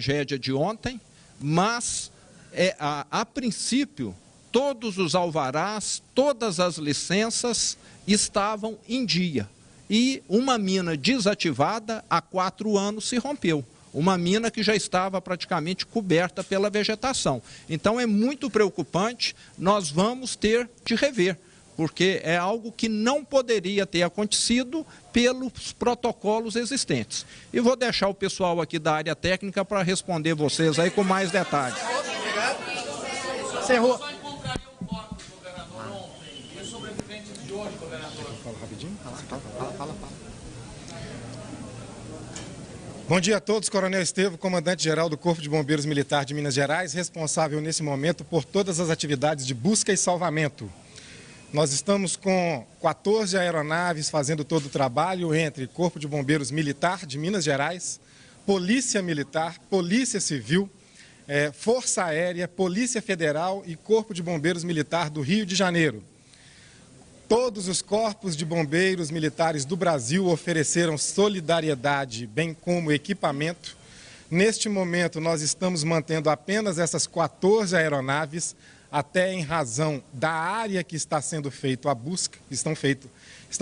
tragédia de ontem, mas a princípio todos os alvarás, todas as licenças estavam em dia. E uma mina desativada há 4 anos se rompeu. Uma mina que já estava praticamente coberta pela vegetação. Então é muito preocupante, nós vamos ter de rever, porque é algo que não poderia ter acontecido pelos protocolos existentes. E vou deixar o pessoal aqui da área técnica para responder vocês aí com mais detalhes. Encerrou. Bom dia a todos, Coronel Estevo, comandante-geral do Corpo de Bombeiros Militar de Minas Gerais, responsável nesse momento por todas as atividades de busca e salvamento. Nós estamos com 14 aeronaves fazendo todo o trabalho entre Corpo de Bombeiros Militar de Minas Gerais, Polícia Militar, Polícia Civil, Força Aérea, Polícia Federal e Corpo de Bombeiros Militar do Rio de Janeiro. Todos os corpos de bombeiros militares do Brasil ofereceram solidariedade, bem como equipamento. Neste momento, nós estamos mantendo apenas essas 14 aeronaves, até em razão da área que está sendo feita a busca, estão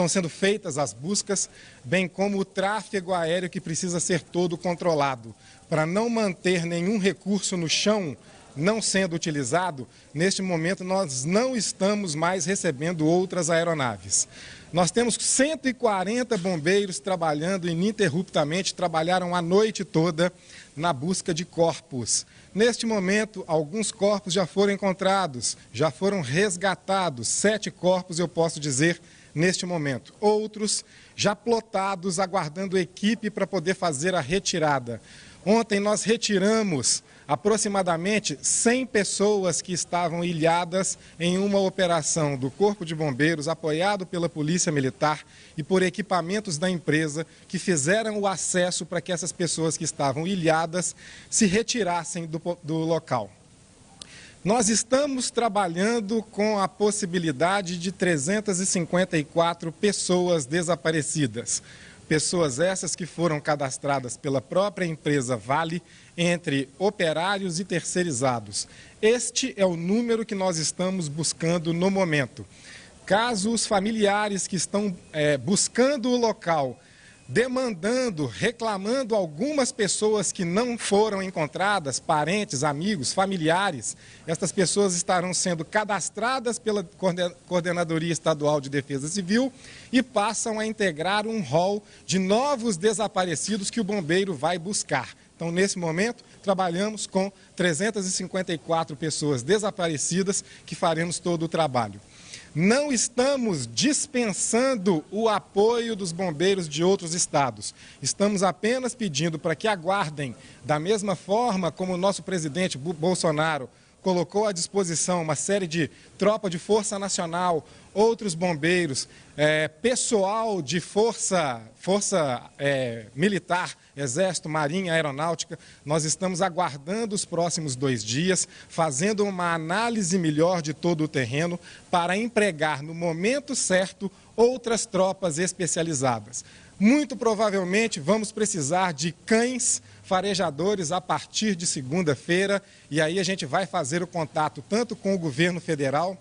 sendo feitas as buscas, bem como o tráfego aéreo que precisa ser todo controlado. Para não manter nenhum recurso no chão não sendo utilizado, neste momento nós não estamos mais recebendo outras aeronaves. Nós temos 140 bombeiros trabalhando ininterruptamente, trabalharam a noite toda na busca de corpos. Neste momento, alguns corpos já foram encontrados, já foram resgatados, 7 corpos eu posso dizer neste momento. Outros já plotados, aguardando equipe para poder fazer a retirada. Ontem nós retiramos aproximadamente 100 pessoas que estavam ilhadas em uma operação do Corpo de Bombeiros, apoiado pela Polícia Militar e por equipamentos da empresa, que fizeram o acesso para que essas pessoas que estavam ilhadas se retirassem do local. Nós estamos trabalhando com a possibilidade de 354 pessoas desaparecidas. Pessoas essas que foram cadastradas pela própria empresa Vale entre operários e terceirizados. Este é o número que nós estamos buscando no momento. Caso os familiares que estão buscando o local, demandando, reclamando algumas pessoas que não foram encontradas, parentes, amigos, familiares, estas pessoas estarão sendo cadastradas pela Coordenadoria Estadual de Defesa Civil e passam a integrar um rol de novos desaparecidos que o bombeiro vai buscar. Então, nesse momento, trabalhamos com 354 pessoas desaparecidas que faremos todo o trabalho. Não estamos dispensando o apoio dos bombeiros de outros estados. Estamos apenas pedindo para que aguardem, da mesma forma como o nosso presidente Bolsonaro colocou à disposição uma série de tropa de força nacional, outros bombeiros, pessoal de força militar, Exército, Marinha, Aeronáutica. Nós estamos aguardando os próximos 2 dias, fazendo uma análise melhor de todo o terreno para empregar no momento certo outras tropas especializadas. Muito provavelmente vamos precisar de cães farejadores a partir de segunda-feira, e aí a gente vai fazer o contato tanto com o governo federal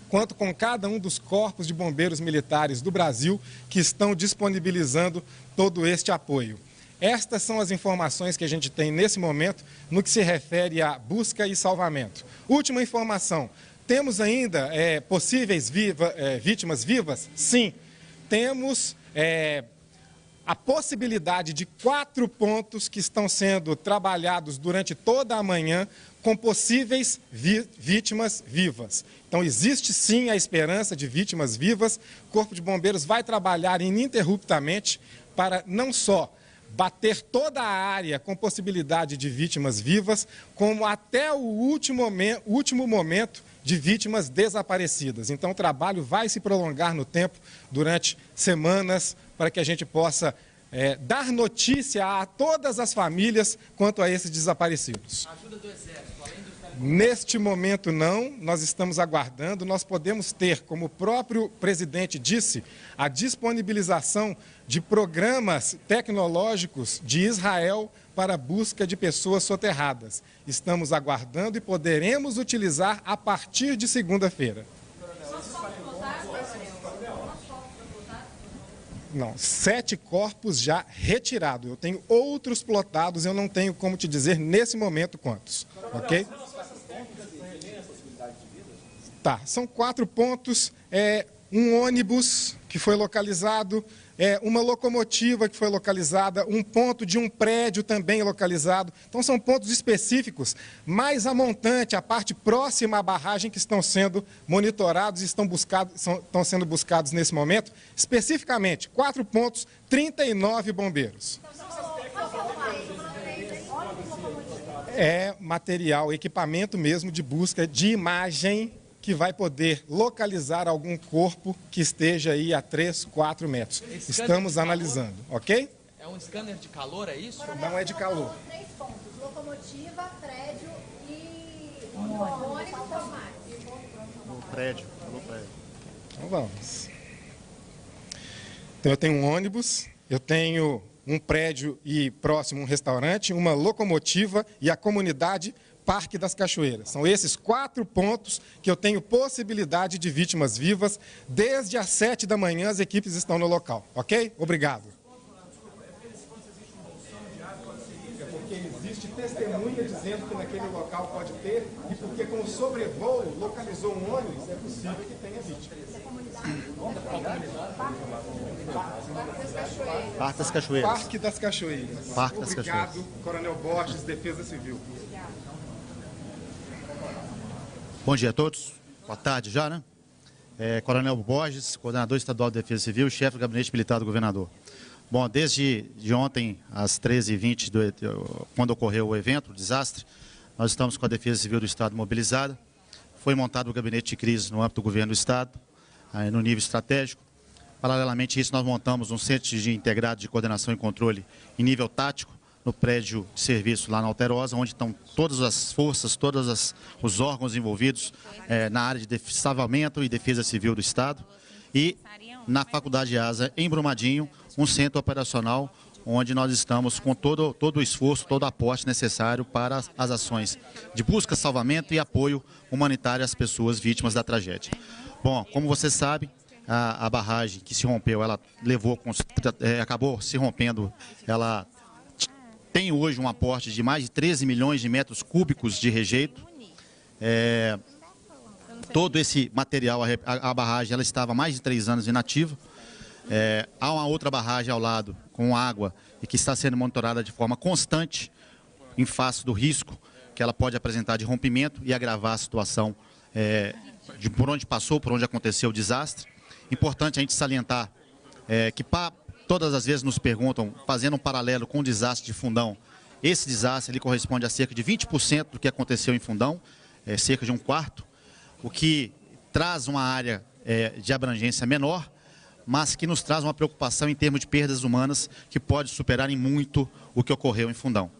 quanto com cada um dos corpos de bombeiros militares do Brasil que estão disponibilizando todo este apoio. Estas são as informações que a gente tem nesse momento no que se refere à busca e salvamento. Última informação, temos ainda possíveis vítimas vivas? Sim, temos a possibilidade de 4 pontos que estão sendo trabalhados durante toda a manhã com possíveis vítimas vivas. Então, existe sim a esperança de vítimas vivas. O Corpo de Bombeiros vai trabalhar ininterruptamente para não só bater toda a área com possibilidade de vítimas vivas, como até o último momento de vítimas desaparecidas. Então, o trabalho vai se prolongar no tempo durante semanas para que a gente possa dar notícia a todas as famílias quanto a esses desaparecidos. A ajuda do Exército, além dos Neste momento não, nós estamos aguardando, nós podemos ter, como o próprio presidente disse, a disponibilização de programas tecnológicos de Israel para a busca de pessoas soterradas. Estamos aguardando e poderemos utilizar a partir de segunda-feira. Não, 7 corpos já retirados. Eu tenho outros plotados, eu não tenho como te dizer nesse momento quantos, ok? Tá, são 4 pontos, um ônibus que foi localizado, uma locomotiva que foi localizada, um ponto de um prédio também localizado. Então são pontos específicos, mais a montante, a parte próxima à barragem que estão sendo monitorados e estão sendo buscados nesse momento. Especificamente, 4 pontos, 39 bombeiros. É material, equipamento mesmo de busca de imagem que vai poder localizar algum corpo que esteja aí a 3, 4 metros. Estamos analisando, ok? É um scanner de calor, é isso? Não é de calor. 3 pontos, locomotiva, prédio e ônibus formais. No prédio. Então vamos. Então eu tenho um ônibus, eu tenho um prédio e próximo um restaurante, uma locomotiva e a comunidade Parque das Cachoeiras. São esses 4 pontos que eu tenho possibilidade de vítimas vivas. Desde as 7 da manhã as equipes estão no local, ok? Obrigado. É porque existe testemunha dizendo que naquele local pode ter, e porque com o sobrevoo localizou um ônibus, é possível que tenha vítima. Parque das Cachoeiras. Parque das Cachoeiras. Parque das Cachoeiras. Obrigado, Coronel Borges, Defesa Civil. Bom dia a todos. Boa tarde já, né? Coronel Borges, coordenador estadual de Defesa Civil, chefe do Gabinete Militar do Governador. Bom, desde ontem, às 13h20, quando ocorreu o evento, o desastre, nós estamos com a Defesa Civil do Estado mobilizada. Foi montado o gabinete de crise no âmbito do governo do Estado, no nível estratégico. Paralelamente a isso, nós montamos um centro de integrado de coordenação e controle em nível tático, no prédio de serviço lá na Alterosa, onde estão todas as forças, todos os órgãos envolvidos na área de salvamento e defesa civil do Estado. E na Faculdade Asa, em Brumadinho, um centro operacional onde nós estamos com todo o esforço, todo o aporte necessário para as ações de busca, salvamento e apoio humanitário às pessoas vítimas da tragédia. Bom, como você sabe, a barragem que se rompeu, ela acabou se rompendo, ela tem hoje um aporte de mais de 13 milhões de metros cúbicos de rejeito. Todo esse material, a barragem, ela estava há mais de 3 anos inativa. Há uma outra barragem ao lado, com água, e que está sendo monitorada de forma constante, em face do risco que ela pode apresentar de rompimento e agravar a situação por onde passou, por onde aconteceu o desastre. Importante a gente salientar que todas as vezes nos perguntam, fazendo um paralelo com o desastre de Fundão, esse desastre ele corresponde a cerca de 20% do que aconteceu em Fundão, cerca de 1/4, o que traz uma área de abrangência menor, mas que nos traz uma preocupação em termos de perdas humanas que pode superar em muito o que ocorreu em Fundão.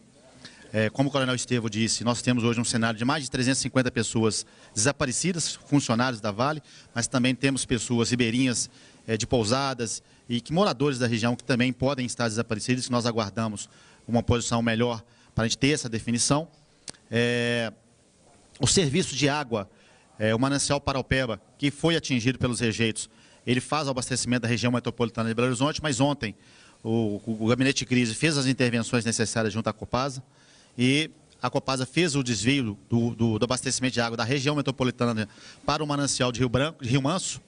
Como o Coronel Estevão disse, nós temos hoje um cenário de mais de 350 pessoas desaparecidas, funcionários da Vale, mas também temos pessoas ribeirinhas de pousadas e moradores da região que também podem estar desaparecidos, que nós aguardamos uma posição melhor para a gente ter essa definição. O serviço de água, o Manancial Paraupeba, que foi atingido pelos rejeitos, ele faz o abastecimento da região metropolitana de Belo Horizonte, mas ontem o Gabinete de Crise fez as intervenções necessárias junto à Copasa e a Copasa fez o desvio do abastecimento de água da região metropolitana para o Manancial de Rio Branco, de Rio Manso,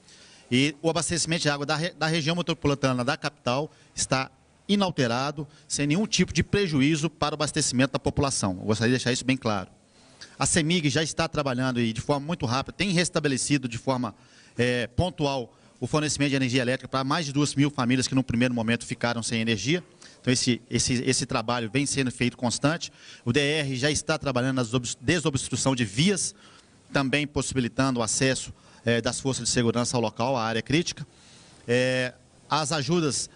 e o abastecimento de água da região metropolitana da capital está inalterado, sem nenhum tipo de prejuízo para o abastecimento da população. Eu gostaria de deixar isso bem claro. A CEMIG já está trabalhando e de forma muito rápida, tem restabelecido de forma pontual o fornecimento de energia elétrica para mais de 2.000 famílias que no primeiro momento ficaram sem energia. Então esse trabalho vem sendo feito constante. O DR já está trabalhando na desobstrução de vias, também possibilitando o acesso das forças de segurança ao local, à área crítica. As ajudas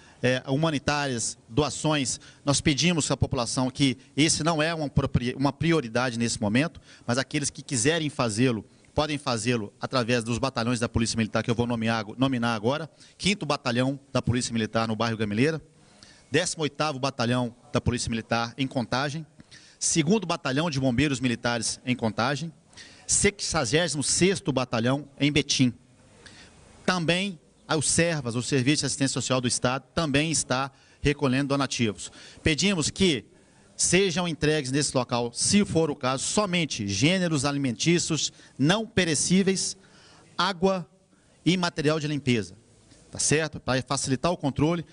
humanitárias, doações, nós pedimos à população que esse não é uma prioridade nesse momento, mas aqueles que quiserem fazê-lo, podem fazê-lo através dos batalhões da Polícia Militar, que eu vou nominar agora, 5º Batalhão da Polícia Militar no bairro Gameleira, 18º Batalhão da Polícia Militar em Contagem, 2º Batalhão de Bombeiros Militares em Contagem, 66º Batalhão em Betim. Também o SERVAS, o Serviço de Assistência Social do Estado, também está recolhendo donativos. Pedimos que sejam entregues nesse local, se for o caso, somente gêneros alimentícios não perecíveis, água e material de limpeza. Tá certo? Para facilitar o controle,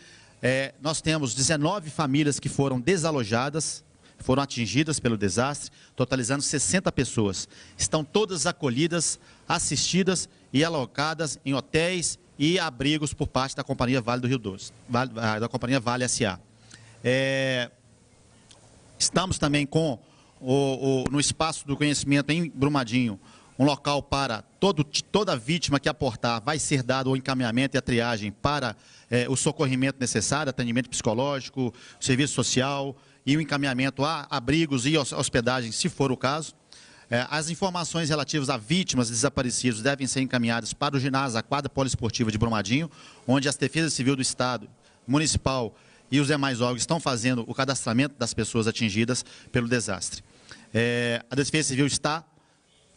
nós temos 19 famílias que foram desalojadas, foram atingidas pelo desastre, totalizando 60 pessoas. Estão todas acolhidas, assistidas e alocadas em hotéis e abrigos por parte da Companhia Vale do Rio Doce, da Companhia Vale S.A. Estamos também com, no Espaço do Conhecimento em Brumadinho, um local para toda vítima que aportar, vai ser dado o encaminhamento e a triagem para o socorrimento necessário, atendimento psicológico, serviço social e o encaminhamento a abrigos e hospedagem, se for o caso. As informações relativas a vítimas desaparecidos devem ser encaminhadas para o ginásio, a quadra poliesportiva de Brumadinho, onde a Defesa Civil do Estado, Municipal e os demais órgãos estão fazendo o cadastramento das pessoas atingidas pelo desastre. A Defesa Civil está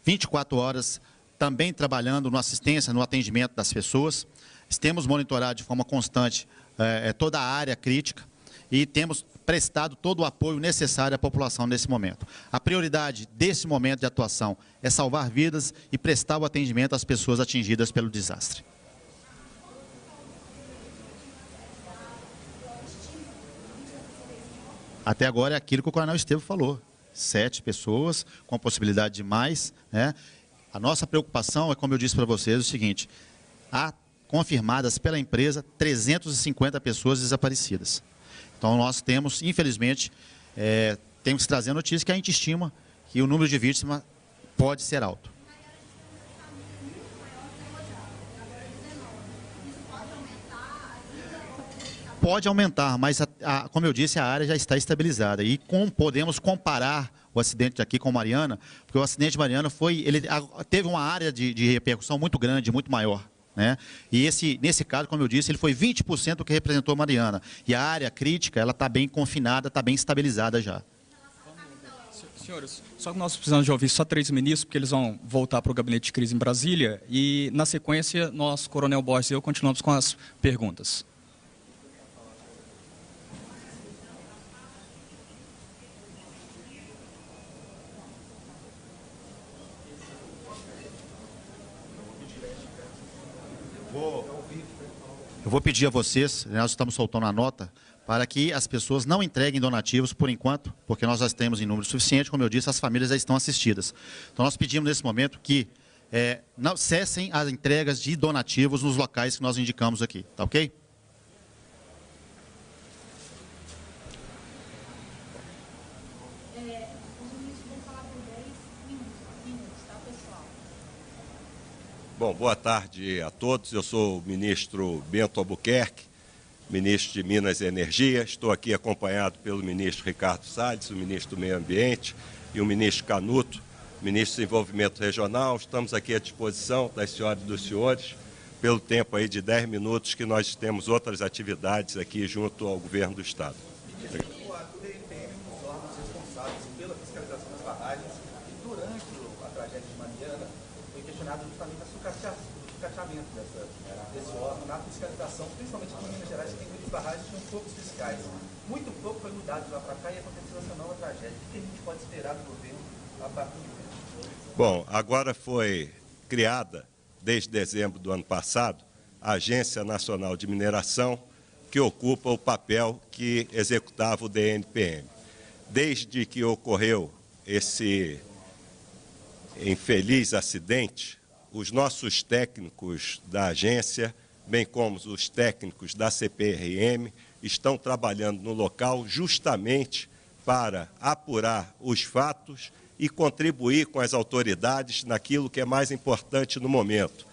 24 horas também trabalhando na assistência, no atendimento das pessoas. Temos monitorado de forma constante toda a área crítica e temos prestado todo o apoio necessário à população nesse momento. A prioridade desse momento de atuação é salvar vidas e prestar o atendimento às pessoas atingidas pelo desastre. Até agora é aquilo que o Coronel Estevo falou, 7 pessoas, com a possibilidade de mais, né? A nossa preocupação é, como eu disse para vocês, o seguinte: há confirmadas pela empresa 350 pessoas desaparecidas. Então nós temos, infelizmente, temos que trazer a notícia que a gente estima que o número de vítimas pode ser alto. Pode aumentar, mas, como eu disse, a área já está estabilizada. E podemos comparar o acidente aqui com Mariana, porque o acidente de Mariana teve uma área de repercussão muito grande, muito maior, né? E nesse caso, como eu disse, ele foi 20% do que representou Mariana. E a área crítica, ela está bem confinada, está bem estabilizada já. Senhores, só que nós precisamos de ouvir só 3 ministros, porque eles vão voltar para o gabinete de crise em Brasília. E, na sequência, nós, Coronel Borges e eu, continuamos com as perguntas. Eu vou pedir a vocês, nós estamos soltando a nota, para que as pessoas não entreguem donativos por enquanto, porque nós já temos em número suficiente, como eu disse, as famílias já estão assistidas. Então nós pedimos nesse momento que não cessem as entregas de donativos nos locais que nós indicamos aqui, tá ok? Bom, boa tarde a todos. Eu sou o ministro Bento Albuquerque, ministro de Minas e Energia. Estou aqui acompanhado pelo ministro Ricardo Salles, o ministro do Meio Ambiente, e o ministro Canuto, ministro do Desenvolvimento Regional. Estamos aqui à disposição das senhoras e dos senhores, pelo tempo aí de 10 minutos, que nós temos outras atividades aqui junto ao governo do Estado. Obrigado. Desse órgão na fiscalização, principalmente aqui em Minas Gerais, que tem muitas barragens e tinham poucos fiscais. Muito pouco foi mudado de lá para cá e aconteceu essa nova tragédia. O que a gente pode esperar do governo a partir de hoje? Bom, agora foi criada, desde dezembro do ano passado, a Agência Nacional de Mineração, que ocupa o papel que executava o DNPM. Desde que ocorreu esse infeliz acidente, os nossos técnicos da agência, bem como os técnicos da CPRM, estão trabalhando no local justamente para apurar os fatos e contribuir com as autoridades naquilo que é mais importante no momento,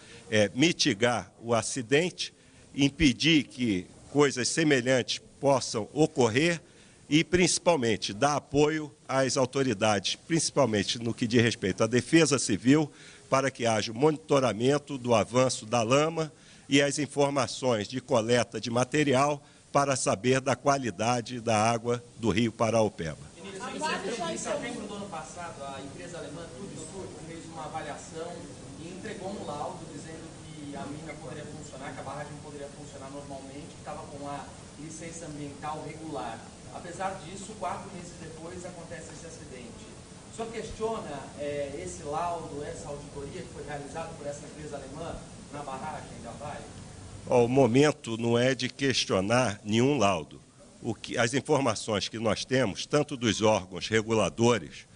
mitigar o acidente, impedir que coisas semelhantes possam ocorrer e, principalmente, dar apoio às autoridades, principalmente no que diz respeito à Defesa Civil, para que haja o monitoramento do avanço da lama e as informações de coleta de material para saber da qualidade da água do Rio Paraopeba. Em setembro do ano passado, a empresa alemã Tudestur fez uma avaliação e entregou um laudo dizendo que a mina poderia funcionar, que a barragem poderia funcionar normalmente, que estava com a licença ambiental regular. Apesar disso, 4 meses depois acontece esse acidente. O senhor questiona esse laudo, essa auditoria que foi realizada por essa empresa alemã na barragem da Vale? O momento não é de questionar nenhum laudo. As informações que nós temos, tanto dos órgãos reguladores,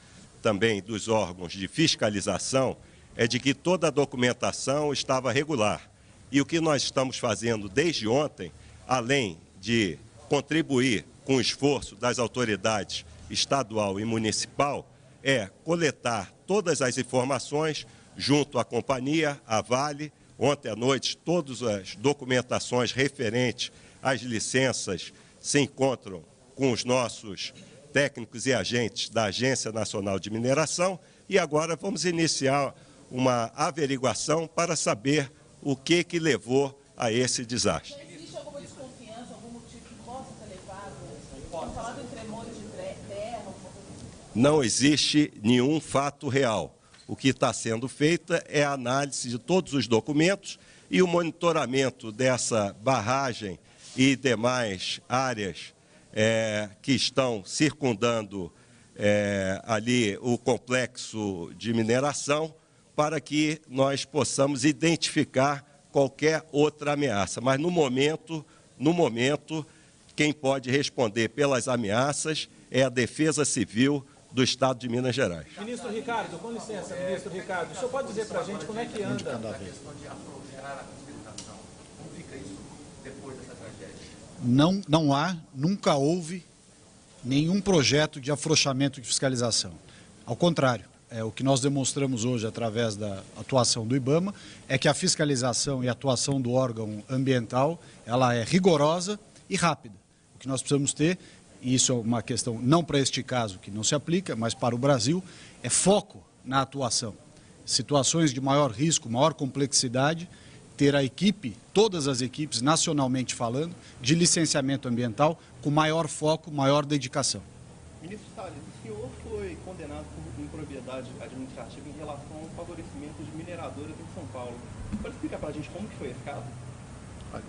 também dos órgãos de fiscalização, é de que toda a documentação estava regular. E o que nós estamos fazendo desde ontem, além de contribuir com o esforço das autoridades estadual e municipal, é coletar todas as informações junto à companhia, à Vale. Ontem à noite, todas as documentações referentes às licenças se encontram com os nossos técnicos e agentes da Agência Nacional de Mineração e agora vamos iniciar uma averiguação para saber o que levou a esse desastre. Existe alguma desconfiança, algum motivo que possa ter levado? Estão falando em tremores de terra? Não existe nenhum fato real. O que está sendo feito é a análise de todos os documentos e o monitoramento dessa barragem e demais áreas que estão circundando ali o complexo de mineração para que nós possamos identificar qualquer outra ameaça. Mas no momento, quem pode responder pelas ameaças é a Defesa Civil do Estado de Minas Gerais. Ministro Ricardo, com licença, ministro Ricardo, o senhor pode dizer para a gente como é que anda? A questão de afrouxar a fiscalização, como fica isso depois dessa tragédia? Não há, nunca houve nenhum projeto de afrouxamento de fiscalização. Ao contrário, o que nós demonstramos hoje através da atuação do IBAMA é que a fiscalização e a atuação do órgão ambiental ela é rigorosa e rápida. O que nós precisamos ter, e isso é uma questão não para este caso que não se aplica, mas para o Brasil, é foco na atuação. Situações de maior risco, maior complexidade, ter a equipe, todas as equipes, nacionalmente falando, de licenciamento ambiental, com maior foco, maior dedicação. Ministro Salles, o senhor foi condenado por improbidade administrativa em relação ao favorecimento de mineradoras em São Paulo. Pode explicar para a gente como que foi esse caso?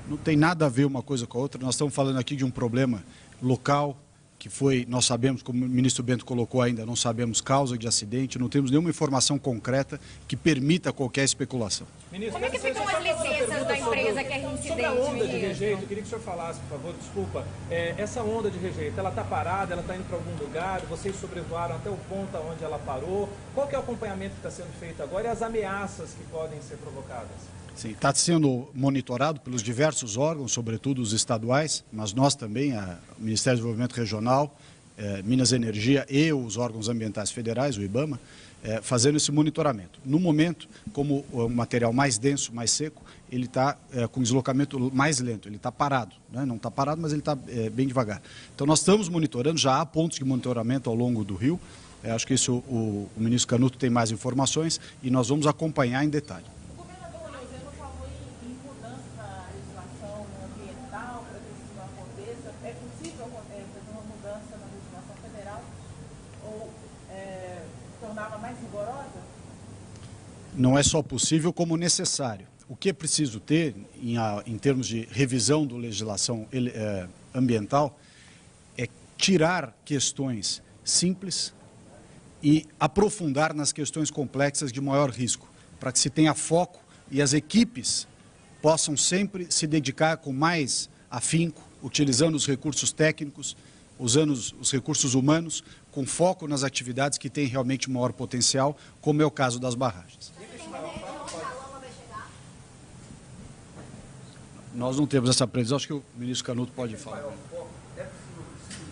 Não tem nada a ver uma coisa com a outra, nós estamos falando aqui de um problema local, que foi, nós sabemos, como o ministro Bento colocou ainda, não sabemos causa de acidente, não temos nenhuma informação concreta que permita qualquer especulação. Ministro, como é que ficam as licenças da empresa que é reincidente? Sobre a onda de rejeito, eu queria que o senhor falasse, por favor, desculpa, essa onda de rejeito, ela está parada, ela está indo para algum lugar, vocês sobrevoaram até o ponto onde ela parou, qual que é o acompanhamento que está sendo feito agora e as ameaças que podem ser provocadas? Sim, está sendo monitorado pelos diversos órgãos, sobretudo os estaduais, mas nós também, o Ministério do Desenvolvimento Regional, Minas Energia e os órgãos ambientais federais, o IBAMA, fazendo esse monitoramento. No momento, como o material mais denso, mais seco, ele está com deslocamento mais lento, ele está parado, né? Não está parado, mas ele está bem devagar. Então nós estamos monitorando, já há pontos de monitoramento ao longo do rio, acho que isso o ministro Canuto tem mais informações e nós vamos acompanhar em detalhe. É possível fazer uma mudança na legislação federal ou torná-la mais rigorosa? Não é só possível, como necessário. O que é preciso ter, em termos de revisão da legislação ambiental, é tirar questões simples e aprofundar nas questões complexas de maior risco, para que se tenha foco e as equipes possam sempre se dedicar com mais afinco, utilizando os recursos técnicos, usando os recursos humanos, com foco nas atividades que têm realmente maior potencial, como é o caso das barragens. Nós não temos essa previsão, acho que o ministro Canuto pode falar. É possível discutir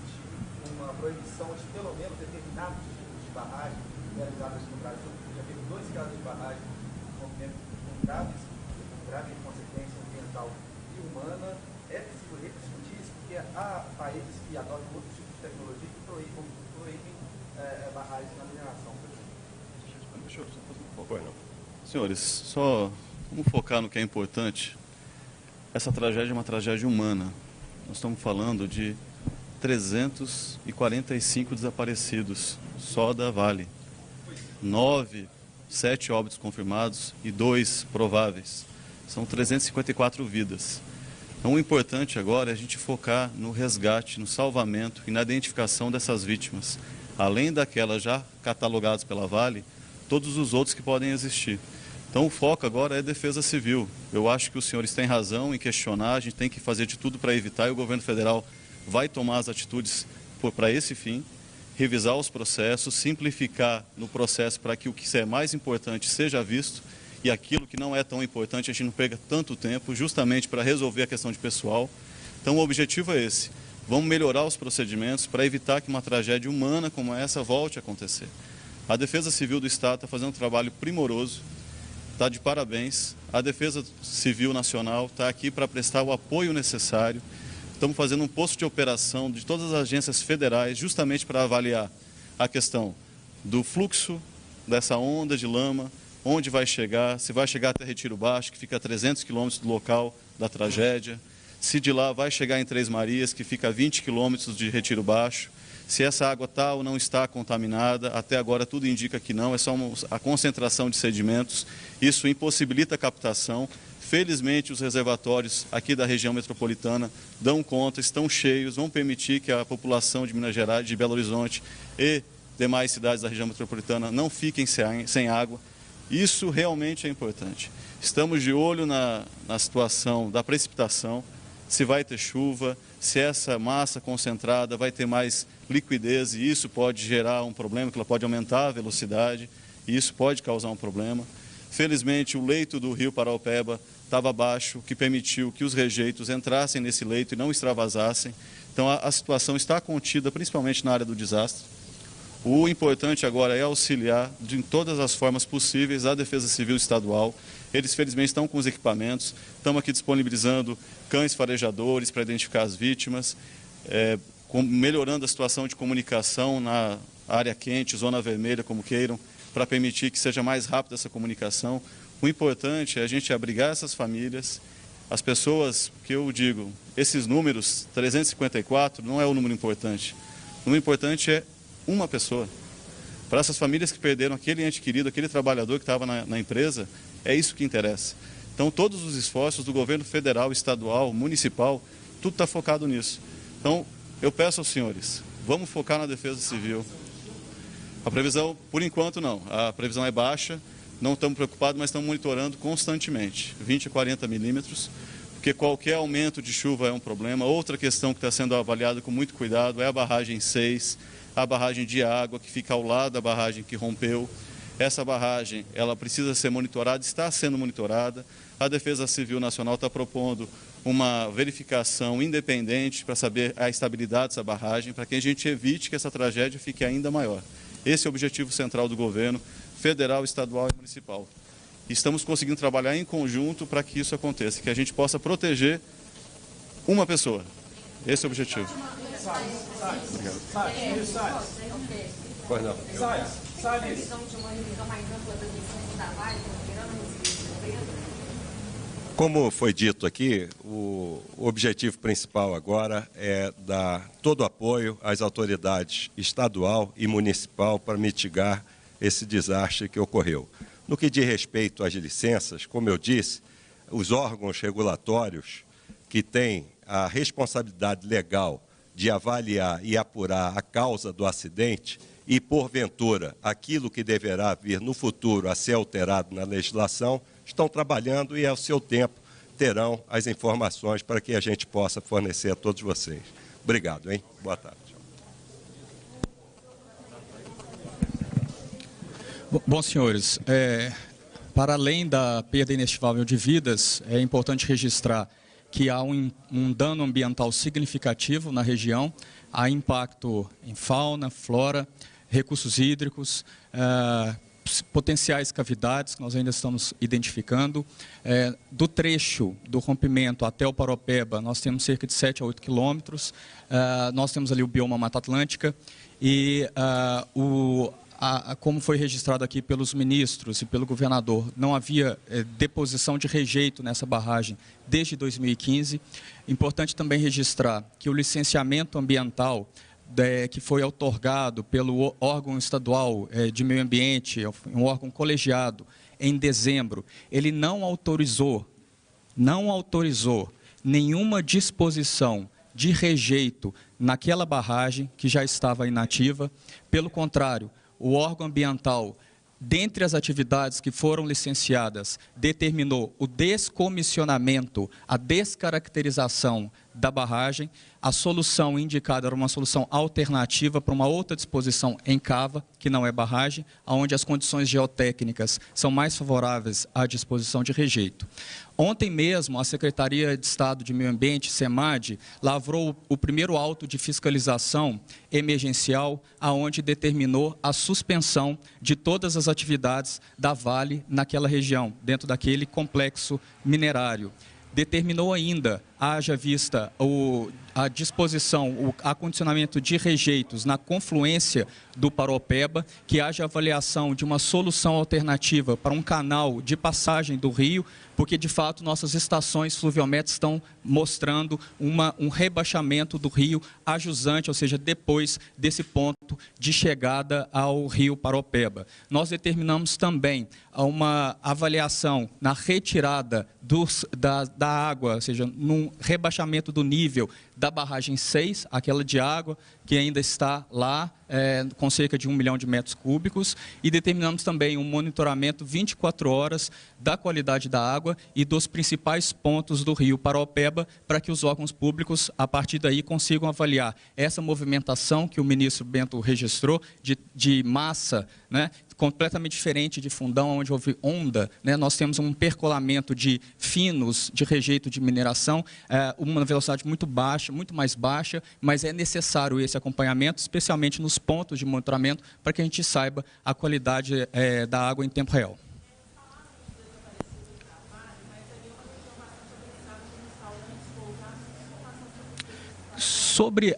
uma proibição de pelo menos determinados tipos de barragem realizadas no Brasil? Já teve 2 casos de barragem com grave consequência ambiental e humana, é possível rediscutir isso, porque há países que adotam outros tipos de tecnologia que proíbem barragens na mineração, por exemplo. Deixa eu fazer um pouco. Senhores, só vamos focar no que é importante. Essa tragédia é uma tragédia humana. Nós estamos falando de 345 desaparecidos só da Vale. 7 óbitos confirmados e 2 prováveis. São 354 vidas. Então, o importante agora é a gente focar no resgate, no salvamento e na identificação dessas vítimas. Além daquelas já catalogadas pela Vale, todos os outros que podem existir. Então, o foco agora é defesa civil. Eu acho que os senhores têm razão em questionar, a gente tem que fazer de tudo para evitar, e o governo federal vai tomar as atitudes para esse fim, revisar os processos, simplificar no processo para que o que é mais importante seja visto e aquilo que não é tão importante a gente não perca tanto tempo, justamente para resolver a questão de pessoal. Então, o objetivo é esse. Vamos melhorar os procedimentos para evitar que uma tragédia humana como essa volte a acontecer. A Defesa Civil do Estado está fazendo um trabalho primoroso, está de parabéns. A Defesa Civil Nacional está aqui para prestar o apoio necessário. Estamos fazendo um posto de operação de todas as agências federais, justamente para avaliar a questão do fluxo dessa onda de lama, onde vai chegar, se vai chegar até Retiro Baixo, que fica a 300 quilômetros do local da tragédia, se de lá vai chegar em Três Marias, que fica a 20 quilômetros de Retiro Baixo, se essa água está ou não está contaminada. Até agora tudo indica que não, é só a concentração de sedimentos, isso impossibilita a captação. Felizmente, os reservatórios aqui da região metropolitana dão conta, estão cheios, vão permitir que a população de Minas Gerais, de Belo Horizonte e demais cidades da região metropolitana não fiquem sem água. Isso realmente é importante. Estamos de olho na situação da precipitação, se vai ter chuva, se essa massa concentrada vai ter mais liquidez, e isso pode gerar um problema, que ela pode aumentar a velocidade, e isso pode causar um problema. Felizmente, o leito do rio Paraopeba estava baixo, o que permitiu que os rejeitos entrassem nesse leito e não extravasassem. Então, a situação está contida, principalmente na área do desastre. O importante agora é auxiliar de todas as formas possíveis a Defesa Civil Estadual. Eles, felizmente, estão com os equipamentos. Estamos aqui disponibilizando cães farejadores para identificar as vítimas, melhorando a situação de comunicação na área quente, zona vermelha, como queiram, para permitir que seja mais rápida essa comunicação. O importante é a gente abrigar essas famílias, as pessoas, que eu digo, esses números, 354, não é o número importante. O número importante é uma pessoa. Para essas famílias que perderam aquele ente querido, aquele trabalhador que estava na empresa, é isso que interessa. Então, todos os esforços do governo federal, estadual, municipal, tudo está focado nisso. Então, eu peço aos senhores, vamos focar na defesa civil. A previsão, por enquanto, não. A previsão é baixa, não estamos preocupados, mas estamos monitorando constantemente, 20 a 40 milímetros, porque qualquer aumento de chuva é um problema. Outra questão que está sendo avaliada com muito cuidado é a barragem 6, a barragem de água que fica ao lado da barragem que rompeu. Essa barragem, ela precisa ser monitorada, está sendo monitorada. A Defesa Civil Nacional está propondo uma verificação independente para saber a estabilidade dessa barragem, para que a gente evite que essa tragédia fique ainda maior. Esse é o objetivo central do governo federal, estadual e municipal. E estamos conseguindo trabalhar em conjunto para que isso aconteça, que a gente possa proteger uma pessoa. Esse é o objetivo. Pois não. Como foi dito aqui, o objetivo principal agora é dar todo o apoio às autoridades estadual e municipal para mitigar esse desastre que ocorreu. No que diz respeito às licenças, como eu disse, os órgãos regulatórios que têm a responsabilidade legal de avaliar e apurar a causa do acidente e, porventura, aquilo que deverá vir no futuro a ser alterado na legislação, estão trabalhando e, ao seu tempo, terão as informações para que a gente possa fornecer a todos vocês. Obrigado, hein? Boa tarde. Bom, senhores, para além da perda inestimável de vidas, é importante registrar que há um dano ambiental significativo na região, há impacto em fauna, flora, recursos hídricos, potenciais cavidades que nós ainda estamos identificando. Do trecho do rompimento até o Paropeba, nós temos cerca de 7 a 8 quilômetros. Nós temos ali o bioma Mata Atlântica e como foi registrado aqui pelos ministros e pelo governador, não havia deposição de rejeito nessa barragem desde 2015. Importante também registrar que o licenciamento ambiental que foi outorgado pelo órgão estadual de meio ambiente, um órgão colegiado, em dezembro, ele não autorizou nenhuma disposição de rejeito naquela barragem que já estava inativa. Pelo contrário, o órgão ambiental, dentre as atividades que foram licenciadas, determinou o descomissionamento, a descaracterização da barragem. A solução indicada era uma solução alternativa para uma outra disposição em cava, que não é barragem, onde as condições geotécnicas são mais favoráveis à disposição de rejeito. Ontem mesmo, a Secretaria de Estado de Meio Ambiente, SEMAD, lavrou o primeiro auto de fiscalização emergencial, aonde determinou a suspensão de todas as atividades da Vale naquela região, dentro daquele complexo minerário. Determinou ainda, haja vista a disposição, o acondicionamento de rejeitos na confluência do Paropeba, que haja avaliação de uma solução alternativa para um canal de passagem do rio, porque, de fato, nossas estações fluviométricas estão mostrando um rebaixamento do rio a jusante, ou seja, depois desse ponto de chegada ao rio Paropeba. Nós determinamos também uma avaliação na retirada da água, ou seja, num rebaixamento do nível da barragem 6, aquela de água que ainda está lá, com cerca de 1 milhão de metros cúbicos, e determinamos também um monitoramento 24 horas da qualidade da água e dos principais pontos do rio Paropeba, para que os órgãos públicos, a partir daí, consigam avaliar essa movimentação que o ministro Bento registrou, de massa, né, completamente diferente de Fundão, onde houve onda, né? Nós temos um percolamento de finos de rejeito de mineração, uma velocidade muito baixa, muito mais baixa, mas é necessário esse acompanhamento, especialmente nos pontos de monitoramento, para que a gente saiba a qualidade da água em tempo real. Sobre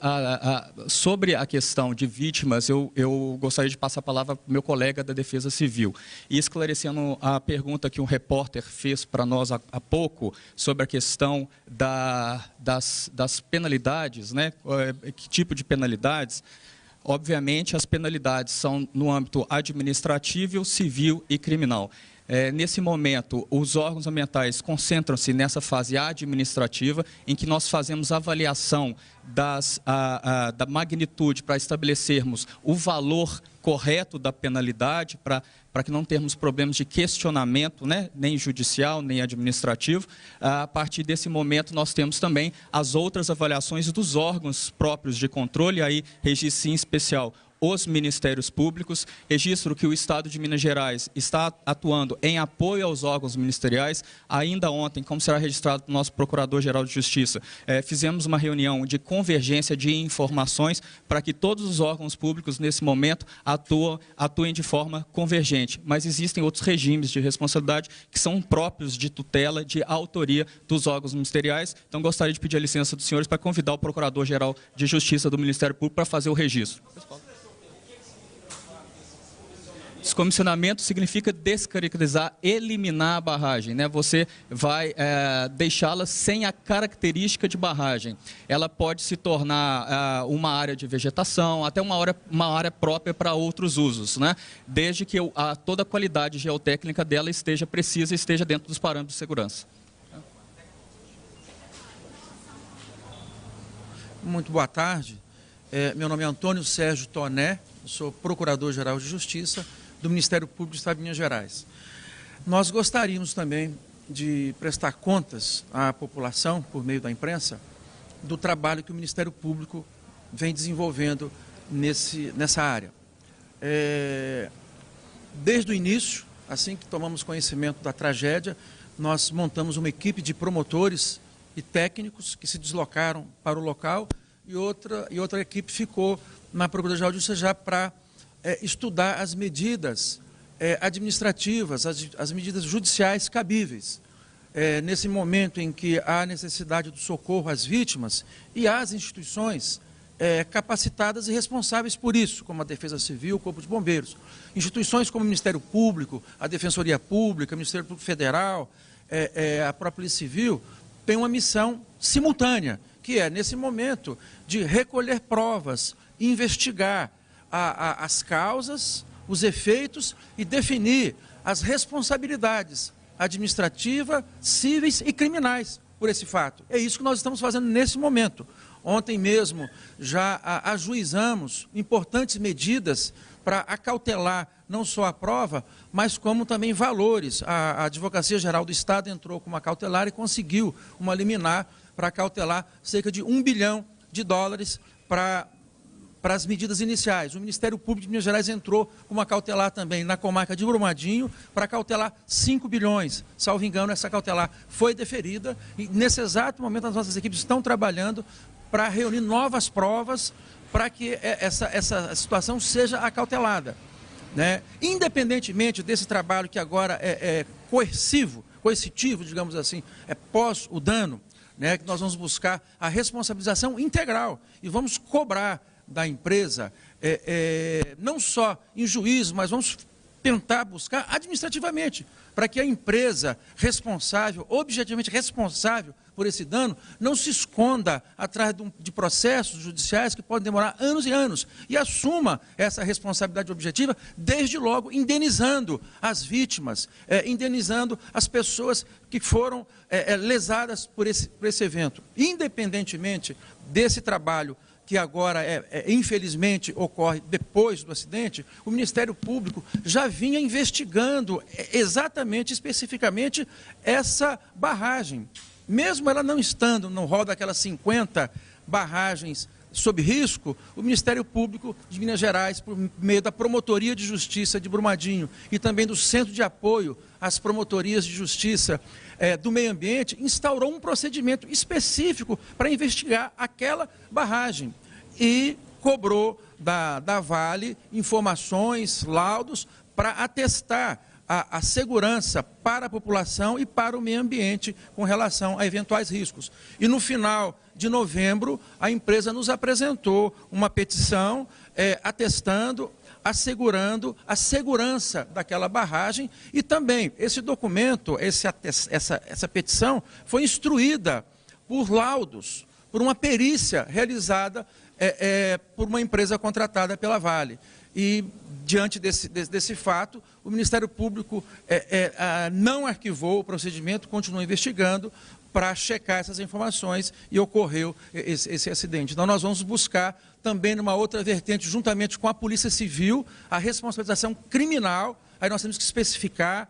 a questão de vítimas, eu gostaria de passar a palavra para o meu colega da Defesa Civil. E esclarecendo a pergunta que um repórter fez para nós há pouco, sobre a questão das penalidades, né? Que tipo de penalidades? Obviamente, as penalidades são no âmbito administrativo, civil e criminal. Nesse momento, os órgãos ambientais concentram-se nessa fase administrativa, em que nós fazemos avaliação da magnitude para estabelecermos o valor correto da penalidade, para que não termos problemas de questionamento, né, nem judicial, nem administrativo. A partir desse momento, nós temos também as outras avaliações dos órgãos próprios de controle, aí registro em especial os ministérios públicos. Registro que o Estado de Minas Gerais está atuando em apoio aos órgãos ministeriais. Ainda ontem, como será registrado no nosso Procurador-Geral de Justiça, fizemos uma reunião de convergência de informações para que todos os órgãos públicos, nesse momento, atuem de forma convergente. Mas existem outros regimes de responsabilidade que são próprios de tutela, de autoria dos órgãos ministeriais. Então, gostaria de pedir a licença dos senhores para convidar o Procurador-Geral de Justiça do Ministério Público para fazer o registro. Descomissionamento significa descaracterizar, eliminar a barragem, né? Você vai deixá-la sem a característica de barragem. Ela pode se tornar uma área de vegetação, até uma área própria para outros usos, né? Desde que toda a qualidade geotécnica dela esteja precisa e esteja dentro dos parâmetros de segurança. Muito boa tarde. Meu nome é Antônio Sérgio Toné, sou Procurador-Geral de Justiça do Ministério Público do Estado de Minas Gerais. Nós gostaríamos também de prestar contas à população, por meio da imprensa, do trabalho que o Ministério Público vem desenvolvendo nessa área. Desde o início, assim que tomamos conhecimento da tragédia, nós montamos uma equipe de promotores e técnicos que se deslocaram para o local e outra equipe ficou na Procuradoria-Geral de Justiça já para estudar as medidas administrativas, as medidas judiciais cabíveis. Nesse momento em que há necessidade do socorro às vítimas e às instituições capacitadas e responsáveis por isso, como a Defesa Civil, o Corpo de Bombeiros. Instituições como o Ministério Público, a Defensoria Pública, o Ministério Público Federal, a própria Polícia Civil, têm uma missão simultânea, que é, nesse momento, de recolher provas, investigar as causas, os efeitos e definir as responsabilidades administrativas, cíveis e criminais por esse fato. É isso que nós estamos fazendo nesse momento. Ontem mesmo já ajuizamos importantes medidas para acautelar não só a prova, mas como também valores. A Advocacia Geral do Estado entrou com uma cautelar e conseguiu uma liminar para acautelar cerca de US$1 bilhão para as medidas iniciais. O Ministério Público de Minas Gerais entrou com uma cautelar também na comarca de Brumadinho para cautelar 5 bilhões. Salvo engano, essa cautelar foi deferida e, nesse exato momento, as nossas equipes estão trabalhando para reunir novas provas para que essa situação seja acautelada. Né? Independentemente desse trabalho que agora é coercitivo, digamos assim, pós o dano, né, que nós vamos buscar a responsabilização integral e vamos cobrar da empresa, não só em juízo, mas vamos tentar buscar administrativamente, para que a empresa responsável, objetivamente responsável por esse dano, não se esconda atrás de processos judiciais que podem demorar anos e anos, e assuma essa responsabilidade objetiva, desde logo indenizando as vítimas, indenizando as pessoas que foram lesadas por esse evento. Independentemente desse trabalho que agora, infelizmente, ocorre depois do acidente, o Ministério Público já vinha investigando exatamente, especificamente, essa barragem. Mesmo ela não estando no rol daquelas 50 barragens sob risco, o Ministério Público de Minas Gerais, por meio da Promotoria de Justiça de Brumadinho e também do Centro de Apoio às Promotorias de Justiça do Meio Ambiente, instaurou um procedimento específico para investigar aquela barragem e cobrou da Vale informações, laudos, para atestar a segurança para a população e para o meio ambiente com relação a eventuais riscos. E no final de novembro, a empresa nos apresentou uma petição atestando, assegurando a segurança daquela barragem e também esse documento, essa petição foi instruída por laudos, por uma perícia realizada por uma empresa contratada pela Vale. E, diante desse fato, o Ministério Público não arquivou o procedimento, continuou investigando para checar essas informações e ocorreu esse acidente. Então, nós vamos buscar também numa outra vertente, juntamente com a Polícia Civil, a responsabilização criminal. Aí nós temos que especificar,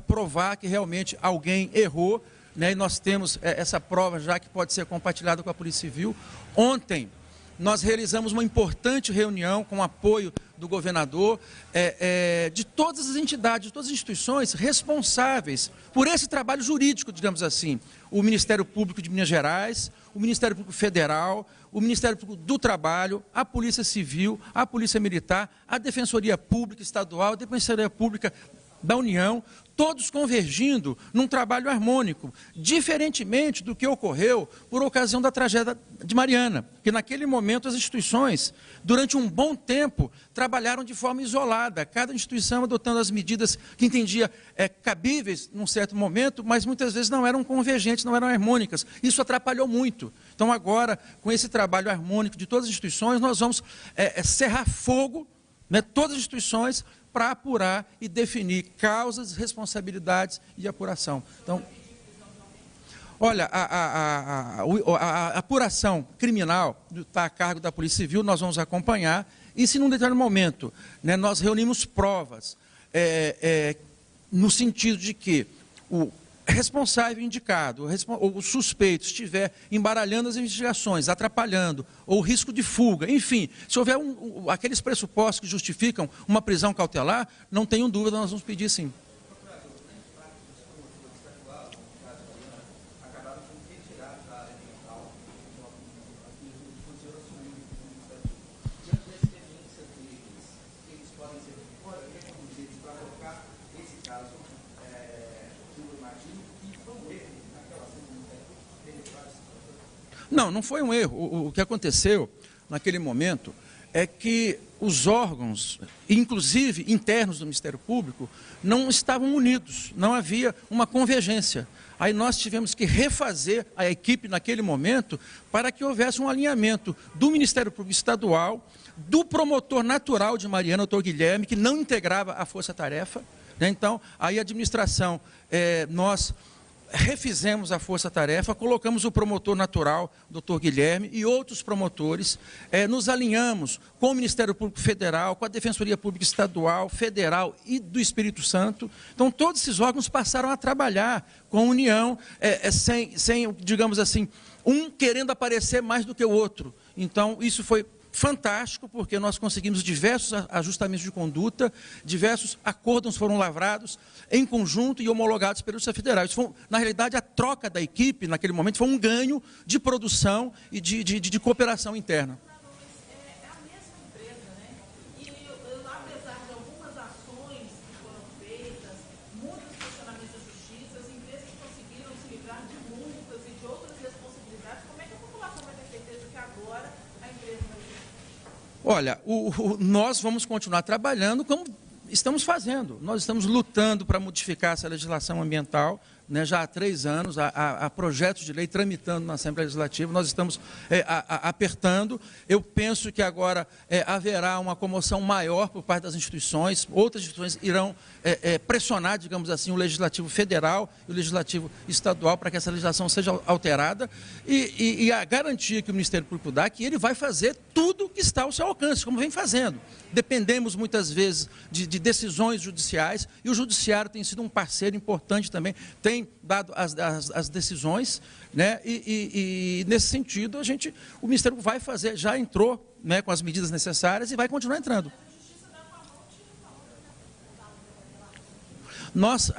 provar que realmente alguém errou, né? E nós temos essa prova já que pode ser compartilhada com a Polícia Civil. Ontem, nós realizamos uma importante reunião com o apoio do governador, de todas as entidades, de todas as instituições responsáveis por esse trabalho jurídico, digamos assim. O Ministério Público de Minas Gerais, o Ministério Público Federal, o Ministério Público do Trabalho, a Polícia Civil, a Polícia Militar, a Defensoria Pública Estadual, a Defensoria Pública da União, todos convergindo num trabalho harmônico, diferentemente do que ocorreu por ocasião da tragédia de Mariana, que naquele momento as instituições, durante um bom tempo, trabalharam de forma isolada, cada instituição adotando as medidas que entendia cabíveis num certo momento, mas muitas vezes não eram convergentes, não eram harmônicas. Isso atrapalhou muito. Então agora, com esse trabalho harmônico de todas as instituições, nós vamos cerrar fogo, né, todas as instituições, para apurar e definir causas, responsabilidades e apuração. Então, olha, a apuração criminal está a cargo da Polícia Civil, nós vamos acompanhar, e se num determinado momento, né, nós reunimos provas, no sentido de que o responsável indicado, ou o suspeito estiver embaralhando as investigações, atrapalhando, ou risco de fuga, enfim, se houver aqueles pressupostos que justificam uma prisão cautelar, não tenham dúvida, nós vamos pedir sim. Não foi um erro. O que aconteceu naquele momento é que os órgãos, inclusive internos do Ministério Público, não estavam unidos, não havia uma convergência. Aí nós tivemos que refazer a equipe naquele momento para que houvesse um alinhamento do Ministério Público Estadual, do promotor natural de Mariana, o doutor Guilherme, que não integrava a força-tarefa, né? Então, aí a administração, nós refizemos a força-tarefa, colocamos o promotor natural, doutor Guilherme, e outros promotores, nos alinhamos com o Ministério Público Federal, com a Defensoria Pública Estadual, Federal e do Espírito Santo. Então, todos esses órgãos passaram a trabalhar com união, sem, digamos assim, um querendo aparecer mais do que o outro. Então, isso foi fantástico, porque nós conseguimos diversos ajustamentos de conduta, diversos acordos foram lavrados em conjunto e homologados pela Justiça Federal. Isso foi, na realidade, a troca da equipe, naquele momento, foi um ganho de produção e de cooperação interna. Olha, nós vamos continuar trabalhando como estamos fazendo. Nós estamos lutando para modificar essa legislação ambiental, né, já há 3 anos, há projetos de lei tramitando na Assembleia Legislativa, nós estamos apertando. Eu penso que agora haverá uma comoção maior por parte das instituições, outras instituições irão pressionar, digamos assim, o Legislativo Federal e o Legislativo Estadual para que essa legislação seja alterada e a garantia que o Ministério Público dá que ele vai fazer tudo que está ao seu alcance, como vem fazendo. Dependemos muitas vezes de decisões judiciais e o Judiciário tem sido um parceiro importante também, tem dado as decisões, né? E nesse sentido o Ministério vai fazer, já entrou, né, com as medidas necessárias e vai continuar entrando. Nós,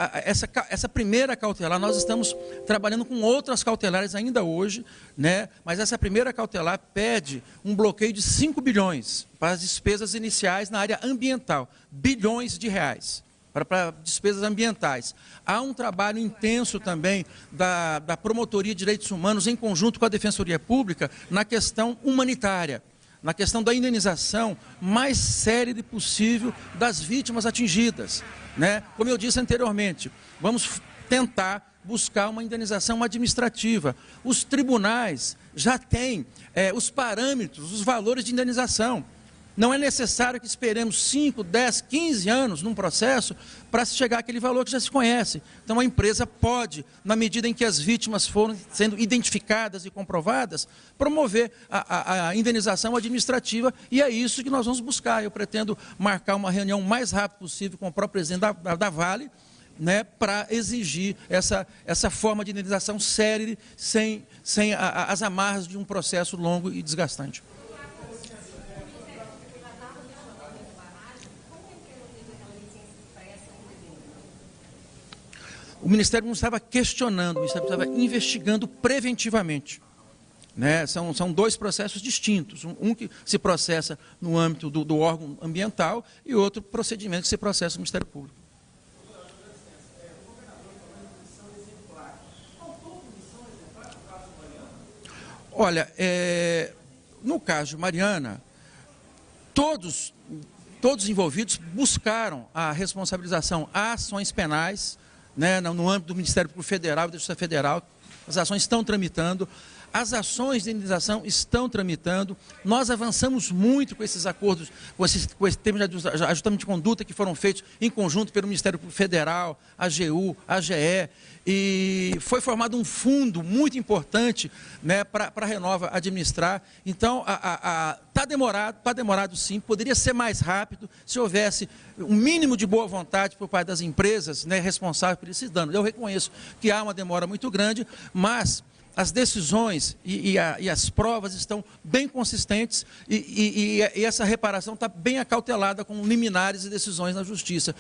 essa primeira cautelar, nós estamos trabalhando com outras cautelares ainda hoje, né? Mas essa primeira cautelar pede um bloqueio de 5 bilhões para as despesas iniciais na área ambiental, bilhões de reais. Para despesas ambientais. Há um trabalho intenso também da Promotoria de Direitos Humanos, em conjunto com a Defensoria Pública, na questão humanitária, na questão da indenização mais célere possível das vítimas atingidas, né? Como eu disse anteriormente, vamos tentar buscar uma indenização administrativa. Os tribunais já têm os parâmetros, os valores de indenização. Não é necessário que esperemos 5, 10, 15 anos num processo para se chegar àquele valor que já se conhece. Então, a empresa pode, na medida em que as vítimas foram sendo identificadas e comprovadas, promover a indenização administrativa, e é isso que nós vamos buscar. Eu pretendo marcar uma reunião o mais rápido possível com o próprio presidente da Vale, né, para exigir essa forma de indenização célere, sem as amarras de um processo longo e desgastante. O Ministério não estava questionando, o Ministério estava investigando preventivamente, né? São 2 processos distintos, um que se processa no âmbito do órgão ambiental e outro procedimento que se processa no Ministério Público. Olha, no caso de Mariana, todos envolvidos buscaram a responsabilização, há ações penais, né, no âmbito do Ministério Público Federal e da Justiça Federal, as ações estão tramitando, as ações de indenização estão tramitando, nós avançamos muito com esses acordos, com esse termo de ajustamento de conduta que foram feitos em conjunto pelo Ministério Público Federal, AGU, AGE, e foi formado um fundo muito importante, né, para a Renova administrar. Então, está demorado sim, poderia ser mais rápido se houvesse um mínimo de boa vontade por parte das empresas, né, responsáveis por esses danos. Eu reconheço que há uma demora muito grande, mas as decisões e as provas estão bem consistentes e essa reparação está bem acautelada com liminares e decisões na Justiça.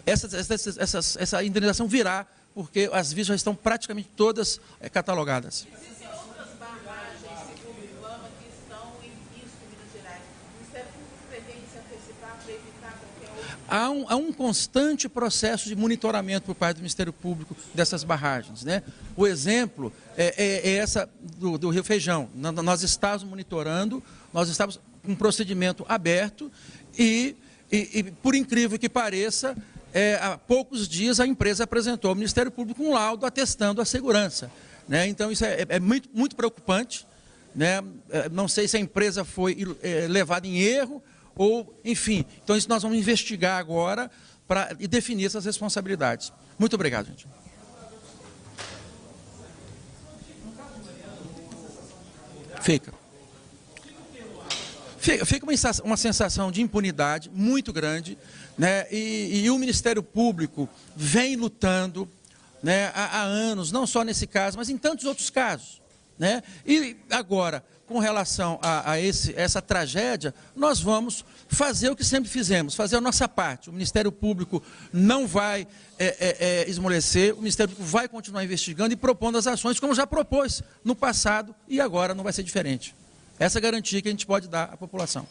Essa indenização virá porque as vítimas já estão praticamente todas catalogadas. Existem outras barragens, segundo o IBAMA, que estão em risco em Minas Gerais. O Ministério Público pretende se antecipar Há um constante processo de monitoramento por parte do Ministério Público dessas barragens, né? O exemplo é essa do Rio Feijão. Nós estávamos monitorando, nós estávamos com um procedimento aberto e por incrível que pareça, há poucos dias a empresa apresentou ao Ministério Público um laudo atestando a segurança, né? Então isso é muito preocupante, né? Não sei se a empresa foi levada em erro ou, enfim. Então isso nós vamos investigar agora e definir essas responsabilidades. Muito obrigado, gente. Fica uma sensação de impunidade muito grande, né? E o Ministério Público vem lutando, né, há anos, não só nesse caso, mas em tantos outros casos, né? E agora, com relação a essa tragédia, nós vamos fazer o que sempre fizemos, fazer a nossa parte. O Ministério Público não vai esmorecer, o Ministério Público vai continuar investigando e propondo as ações, como já propôs no passado, e agora não vai ser diferente. Essa é a garantia que a gente pode dar à população.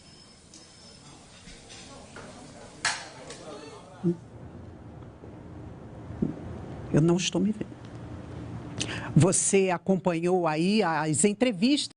Eu não estou me vendo. Você acompanhou aí as entrevistas